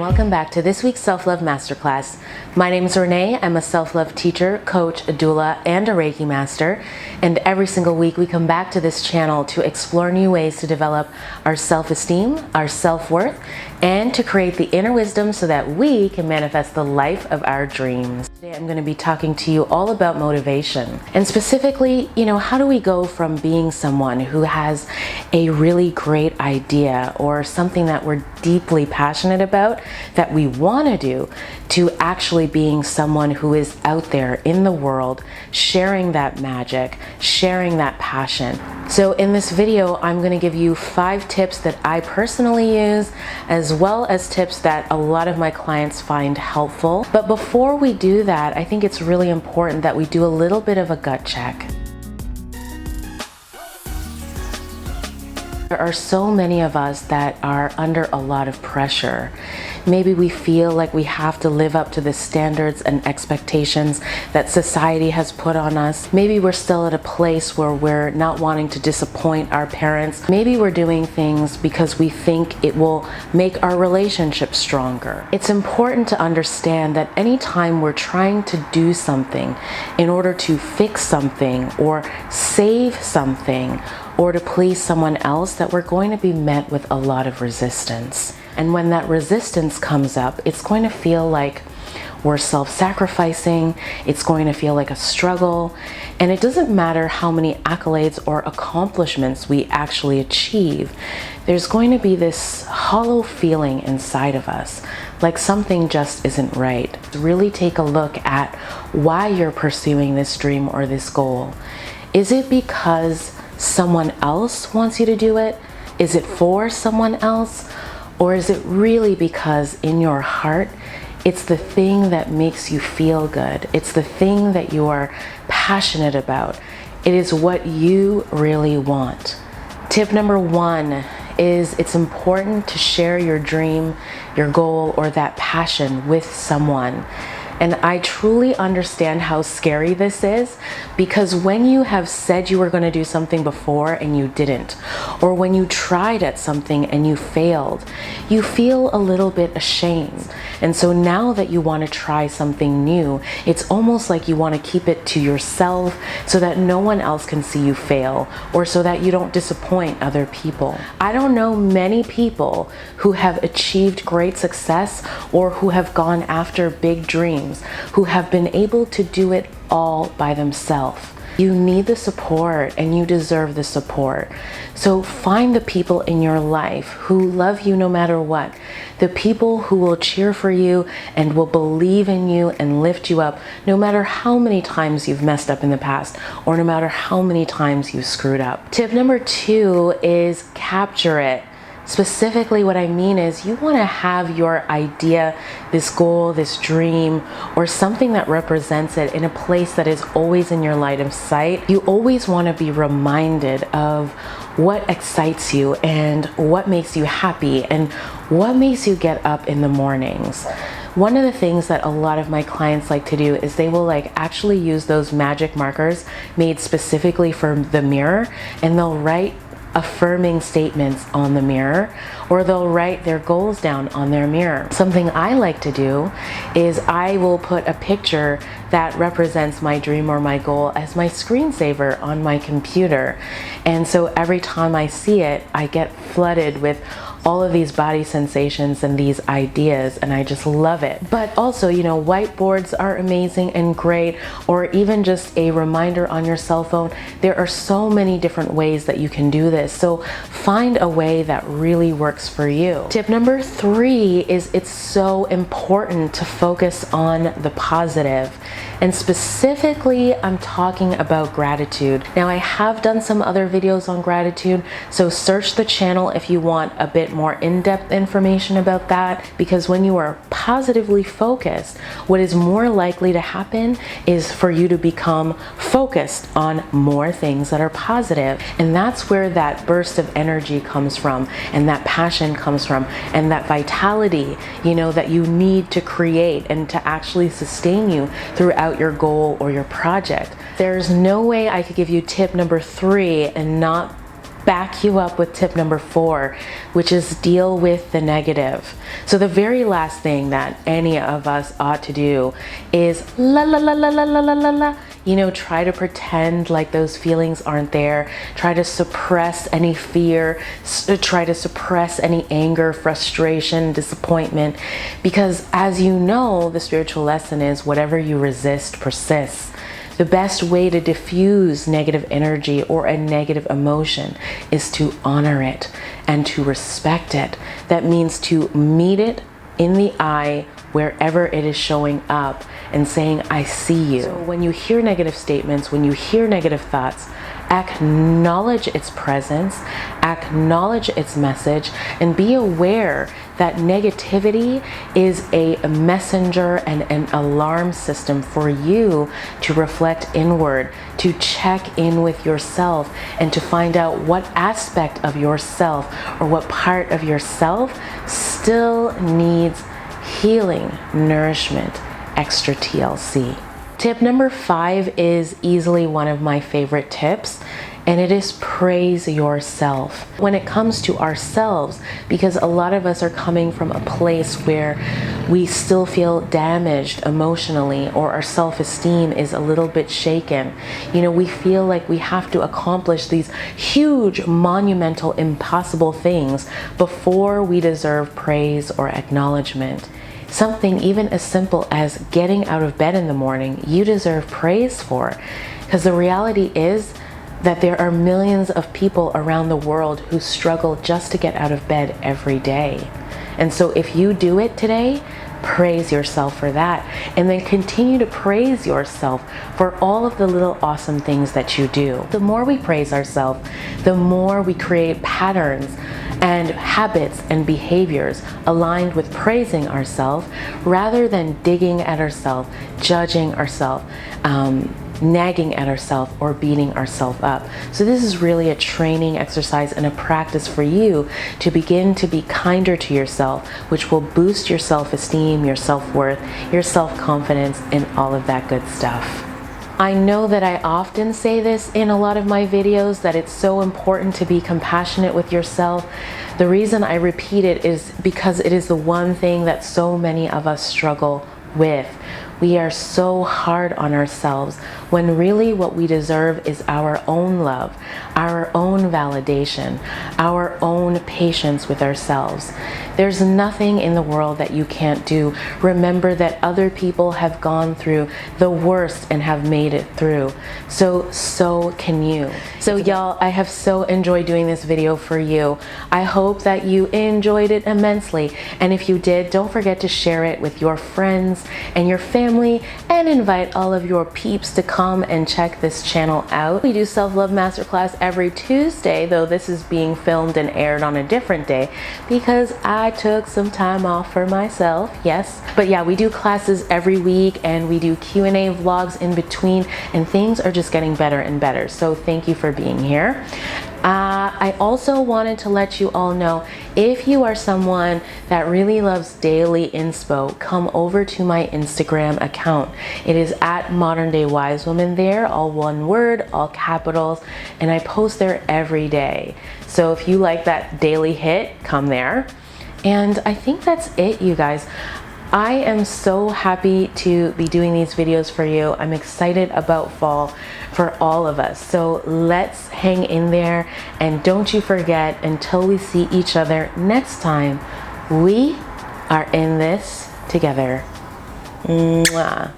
welcome back to this week's Self-Love Masterclass. My name is Renee. I'm a self-love teacher, coach, a doula, and a Reiki master. And every single week we come back to this channel to explore new ways to develop our self-esteem, our self-worth, and to create the inner wisdom so that we can manifest the life of our dreams. Today I'm going to be talking to you all about motivation. And specifically, how do we go from being someone who has a really great idea or something that we're deeply passionate about that we want to do, to actually being someone who is out there in the world sharing that magic, sharing that passion. So in this video, I'm going to give you 5 tips that I personally use, as well as tips that a lot of my clients find helpful. But before we do that, I think it's really important that we do a little bit of a gut check. There are so many of us that are under a lot of pressure. Maybe we feel like we have to live up to the standards and expectations that society has put on us. Maybe we're still at a place where we're not wanting to disappoint our parents. Maybe we're doing things because we think it will make our relationship stronger. It's important to understand that anytime we're trying to do something in order to fix something or save something, or to please someone else, that we're going to be met with a lot of resistance. And when that resistance comes up, it's going to feel like we're self-sacrificing, it's going to feel like a struggle, and it doesn't matter how many accolades or accomplishments we actually achieve, there's going to be this hollow feeling inside of us, like something just isn't right. Really take a look at why you're pursuing this dream or this goal. Is it because someone else wants you to do it? Is it for someone else? Or is it really because in your heart, it's the thing that makes you feel good? It's the thing that you are passionate about. It is what you really want. Tip number 1 is it's important to share your dream, your goal, or that passion with someone. And I truly understand how scary this is, because when you have said you were going to do something before and you didn't, or when you tried at something and you failed, you feel a little bit ashamed. And so now that you want to try something new, it's almost like you want to keep it to yourself so that no one else can see you fail, or so that you don't disappoint other people. I don't know many people who have achieved great success or who have gone after big dreams who have been able to do it all by themselves. You need the support and you deserve the support. So find the people in your life who love you no matter what. The people who will cheer for you and will believe in you and lift you up no matter how many times you've messed up in the past, or no matter how many times you've screwed up. Tip number 2 is capture it. Specifically, what I mean is you want to have your idea, this goal, this dream, or something that represents it in a place that is always in your light of sight. You always want to be reminded of what excites you and what makes you happy and what makes you get up in the mornings. One of the things that a lot of my clients like to do is they will actually use those magic markers made specifically for the mirror, and they'll write affirming statements on the mirror, or they'll write their goals down on their mirror. Something I like to do is I will put a picture that represents my dream or my goal as my screensaver on my computer. And so every time I see it, I get flooded with all of these body sensations and these ideas, and I just love it. But also, whiteboards are amazing and great, or even just a reminder on your cell phone. There are so many different ways that you can do this. So find a way that really works for you. Tip number 3 is it's so important to focus on the positive. And specifically, I'm talking about gratitude. Now, I have done some other videos on gratitude, so search the channel if you want a bit more in-depth information about that, because when you are positively focused, what is more likely to happen is for you to become focused on more things that are positive. And that's where that burst of energy comes from, and that passion comes from, and that vitality, that you need to create and to actually sustain you throughout your goal or your project. There's no way I could give you tip number 3 and not back you up with tip number 4, which is deal with the negative. So the very last thing that any of us ought to do is try to pretend like those feelings aren't there, try to suppress any fear, try to suppress any anger, frustration, disappointment, because as you know, the spiritual lesson is whatever you resist persists. The best way to diffuse negative energy or a negative emotion is to honor it and to respect it. That means to meet it in the eye wherever it is showing up and saying, I see you. So when you hear negative statements, when you hear negative thoughts, acknowledge its presence, acknowledge its message, and be aware that negativity is a messenger and an alarm system for you to reflect inward, to check in with yourself, and to find out what aspect of yourself or what part of yourself still needs healing, nourishment, extra TLC. Tip number 5 is easily one of my favorite tips, and it is praise yourself. When it comes to ourselves, because a lot of us are coming from a place where we still feel damaged emotionally, or our self-esteem is a little bit shaken. We feel like we have to accomplish these huge, monumental, impossible things before we deserve praise or acknowledgement. Something even as simple as getting out of bed in the morning, you deserve praise for. Because the reality is that there are millions of people around the world who struggle just to get out of bed every day. And so if you do it today, praise yourself for that. And then continue to praise yourself for all of the little awesome things that you do. The more we praise ourselves, the more we create patterns and habits and behaviors aligned with praising ourselves rather than digging at ourselves, judging ourselves, nagging at ourselves, or beating ourselves up. So this is really a training exercise and a practice for you to begin to be kinder to yourself, which will boost your self-esteem, your self-worth, your self-confidence, and all of that good stuff. I know that I often say this in a lot of my videos, that it's so important to be compassionate with yourself. The reason I repeat it is because it is the one thing that so many of us struggle with. We are so hard on ourselves when really what we deserve is our own love, our own validation, our own patience with ourselves. There's nothing in the world that you can't do. Remember that other people have gone through the worst and have made it through. So can you. So y'all, I have so enjoyed doing this video for you. I hope that you enjoyed it immensely. And if you did, don't forget to share it with your friends and your family, and invite all of your peeps to come and check this channel out. We do Self-Love Masterclass every Tuesday, though this is being filmed and aired on a different day because I took some time off for myself, yes. But yeah, we do classes every week, and we do Q&A vlogs in between, and things are just getting better and better. So thank you for being here. I also wanted to let you all know, if you are someone that really loves daily inspo, come over to my Instagram account. It is at Modern Day Wise Woman there, all one word, all capitals, and I post there every day. So if you like that daily hit, come there. And I think that's it, you guys. I am so happy to be doing these videos for you. I'm excited about fall for all of us. So let's hang in there, and don't you forget, until we see each other next time, we are in this together. Mwah.